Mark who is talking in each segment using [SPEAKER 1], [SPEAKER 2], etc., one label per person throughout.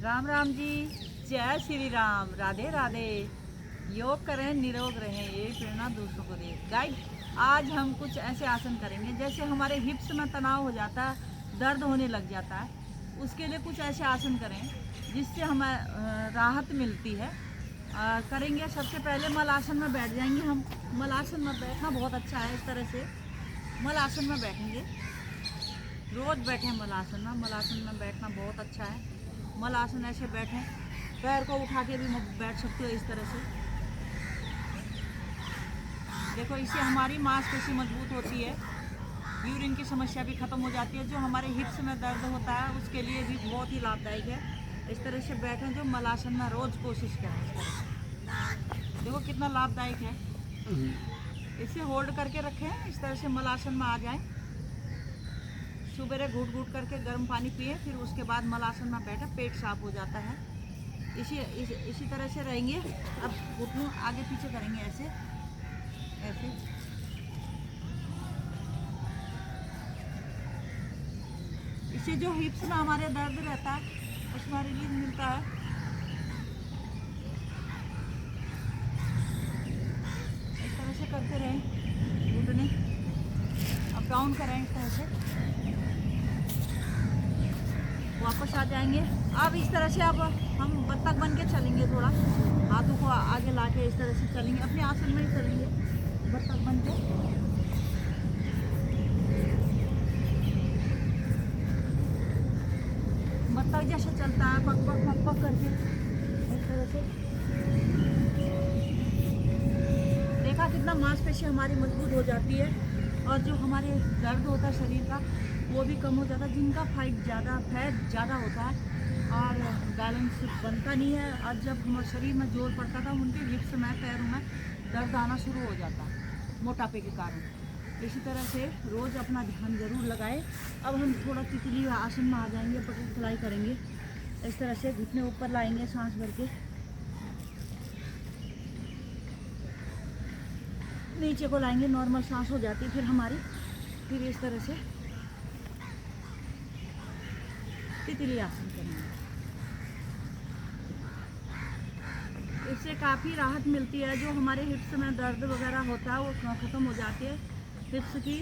[SPEAKER 1] राम राम जी। जय श्री राम। राधे राधे। योग करें, निरोग रहें, ये प्रेरणा दूसरों को दें। गाइड, आज हम कुछ ऐसे आसन करेंगे जैसे हमारे हिप्स में तनाव हो जाता है, दर्द होने लग जाता है, उसके लिए कुछ ऐसे आसन करें जिससे हमें राहत मिलती है। करेंगे। सबसे पहले मलासन में बैठ जाएंगे हम। मलासन में बैठना बहुत अच्छा है। इस तरह से मलासन में बैठेंगे, रोज़ बैठें मलासन में। मलासन में बैठना बहुत अच्छा है। मलासन ऐसे बैठें, पैर को उठा के भी बैठ सकते हो इस तरह से। देखो, इससे हमारी मांसपेशी मजबूत होती है, यूरिन की समस्या भी ख़त्म हो जाती है। जो हमारे हिप्स में दर्द होता है उसके लिए भी बहुत ही लाभदायक है। इस तरह से बैठें, जो मलासन में रोज़ कोशिश करें। इस तरह से देखो कितना लाभदायक है। इसे होल्ड करके रखें, इस तरह से मलासन में आ जाएं। सुबह घूट घूट करके गर्म पानी पिए, फिर उसके बाद मलासन में बैठे, पेट साफ हो जाता है। इसी तरह से रहेंगे। अब घुटनों आगे पीछे करेंगे, ऐसे ऐसे। इससे जो हिप्स में हमारे दर्द रहता है उसमें रिलीज मिलता है। इस तरह से करते रहें, घुटने अप डाउन करें इस तरह से। वापस आ जाएंगे। अब इस तरह से अब हम बत्तख बन के चलेंगे। थोड़ा हाथों को आगे ला के इस तरह से चलेंगे, अपने आसन में ही चलेंगे बत्तख बन के। बत्तख जैसे चलता है, पक पक पक पक करके, इस तरह से। देखा कितना मांसपेशी हमारी मजबूत हो जाती है, और जो हमारे दर्द होता है शरीर का वो भी कम हो जाता है। जिनका फैट ज़्यादा होता है और बैलेंस बनता नहीं है, और जब हमारे शरीर में जोर पड़ता था उनके हिप्स में, पैरों में दर्द आना शुरू हो जाता है मोटापे के कारण। इसी तरह से रोज़ अपना ध्यान ज़रूर लगाएं। अब हम थोड़ा तितली आसन में आ जाएंगे, बटरफ्लाई करेंगे। इस तरह से घुटने ऊपर लाएंगे, सांस भर के नीचे को लाएंगे, नॉर्मल सांस हो जाती है फिर हमारी। फिर इस तरह से तितली आसन करेंगे। इससे काफ़ी राहत मिलती है। जो हमारे हिप्स में दर्द वगैरह होता है वो ख़त्म हो जाती है। हिप्स की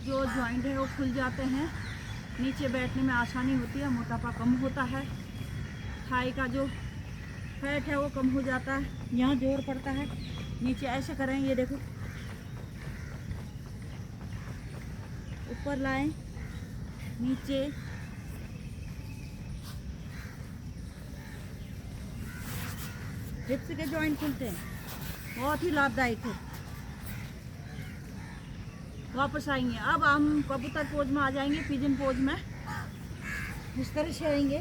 [SPEAKER 1] जो जॉइंट है वो खुल जाते हैं, नीचे बैठने में आसानी होती है, मोटापा कम होता है, थाई का जो फैट है वो कम हो जाता है, यहाँ जोर पड़ता है। नीचे ऐसे करें, ये देखो, ऊपर लाएं, नीचे, हिप्स के जॉइंट खुलते हैं, बहुत ही लाभदायक है। वापस आएंगे। अब हम कबूतर पोज में आ जाएंगे, पिजन पोज में इस तरह से आएंगे।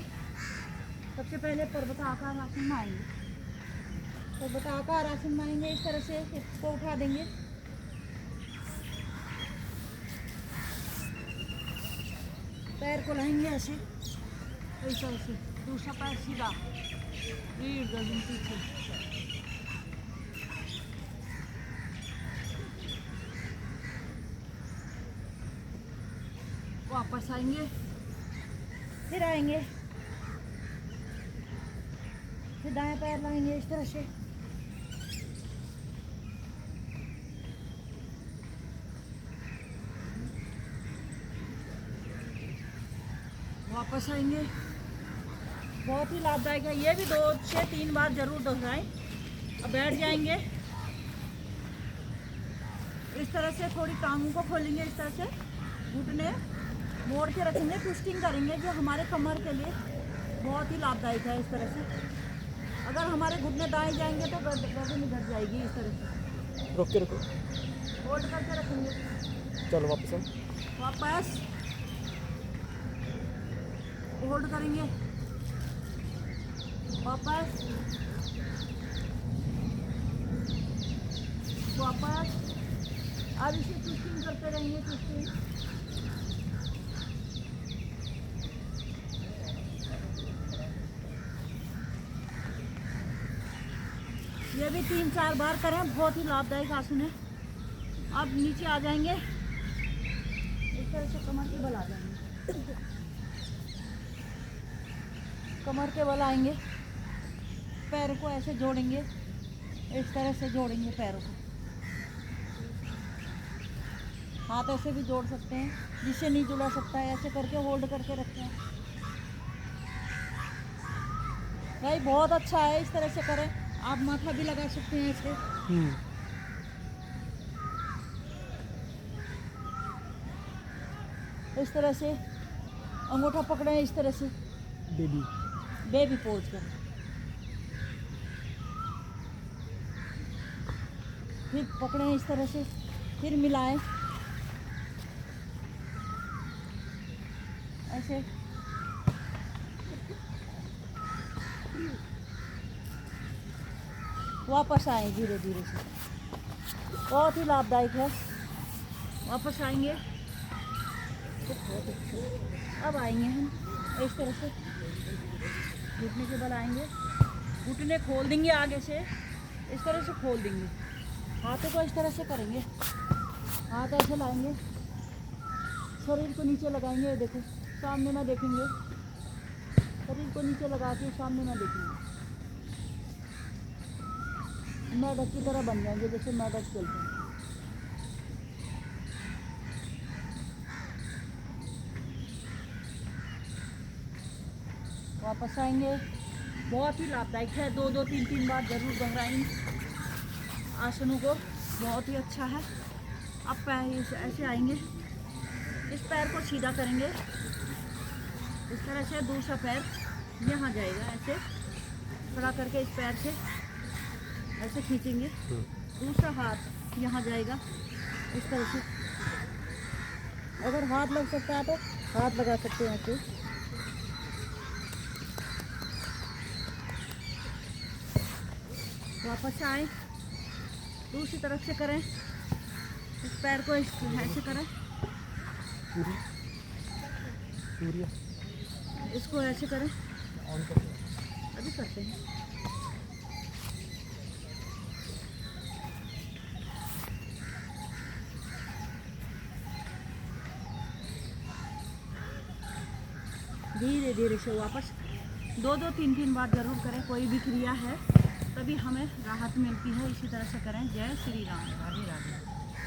[SPEAKER 1] सबसे पहले पर्वताकार आसन में आएंगे। पर्वताकार आसन में आएंगे, इस तरह से हिप्स को उठा देंगे। पैर को लाएंगे ऐसे, इस तरह से, दूसरा पैर सीधा, रीढ़ गर्दन पीछे। वापस आएंगे, फिर आएंगे, फिर दाएं पैर लाएंगे इस तरह से, वापस आएंगे। बहुत ही लाभदायक है। ये भी 2 से 3 बार जरूर दोहराएं। अब बैठ जाएंगे। इस तरह से थोड़ी टांगों को खोलेंगे, इस तरह से घुटने मोड़ के रखेंगे, ट्विस्टिंग करेंगे, जो हमारे कमर के लिए बहुत ही लाभदायक है। इस तरह से अगर हमारे घुटने दाएं जाएंगे तो गर्दन घट जाएगी। इस तरह से
[SPEAKER 2] रोक के रखो,
[SPEAKER 1] होल्ड करके रखेंगे।
[SPEAKER 2] चलो वापस आओ।
[SPEAKER 1] वापस होल्ड करेंगे, वापस वापस। अब इसे ट्विस्टिंग करते रहेंगे, ट्विस्टिंग। ये भी 3-4 बार करें, बहुत ही लाभदायक आसन है। अब नीचे आ जाएंगे, इस तरह से कमर के बल आ जाएंगे। कमर के बल आएंगे, पैर को ऐसे जोड़ेंगे, इस तरह से जोड़ेंगे पैरों को। हाथ ऐसे भी जोड़ सकते हैं, जिससे नहीं जुड़ा सकता है ऐसे करके होल्ड करके रखते हैं भाई। बहुत अच्छा है, इस तरह से करें। आप माथा भी लगा सकते हैं ऐसे। इस तरह से अंगूठा पकड़े, इस तरह से बेबी पोज करें। फिर पकड़ें इस तरह से, फिर मिलाएं ऐसे। वापस आए धीरे धीरे से, बहुत ही लाभदायक है। वापस आएंगे, अब आएंगे हम इस तरह से, घुटने के बल आएंगे, घुटने खोल देंगे आगे से, इस तरह से खोल देंगे। हाथों को इस तरह से करेंगे, हाथ ऐसे लाएंगे, शरीर को नीचे लगाएंगे, देखो सामने ना देखेंगे, शरीर को नीचे लगा के सामने ना देखेंगे। मेढक की तरह बन जाएंगे, जैसे मेढक चलते हैं। वापस आएंगे, बहुत ही लाभदायक है। 2-2, 3-3 बार जरूर दोहराएं आसनों को, बहुत ही अच्छा है। अब पैर ऐसे आएंगे, इस पैर को सीधा करेंगे, इस तरह से दूसरा पैर यहाँ जाएगा, ऐसे खड़ा करके इस पैर से ऐसे खींचेंगे, दूसरा हाथ यहाँ जाएगा इस तरह से। अगर हाथ लग सकता है तो हाथ लगा सकते हैं ऐसे। वापस आए, दूसरी तरफ से करें, इस पैर को ऐसे करें, इसको ऐसे करें, अभी करते हैं। धीरे धीरे से वापस 2-2, 3-3 बार जरूर करें। कोई भी क्रिया है तभी हमें राहत मिलती है, इसी तरह से करें। जय श्री राम, राधे राधे।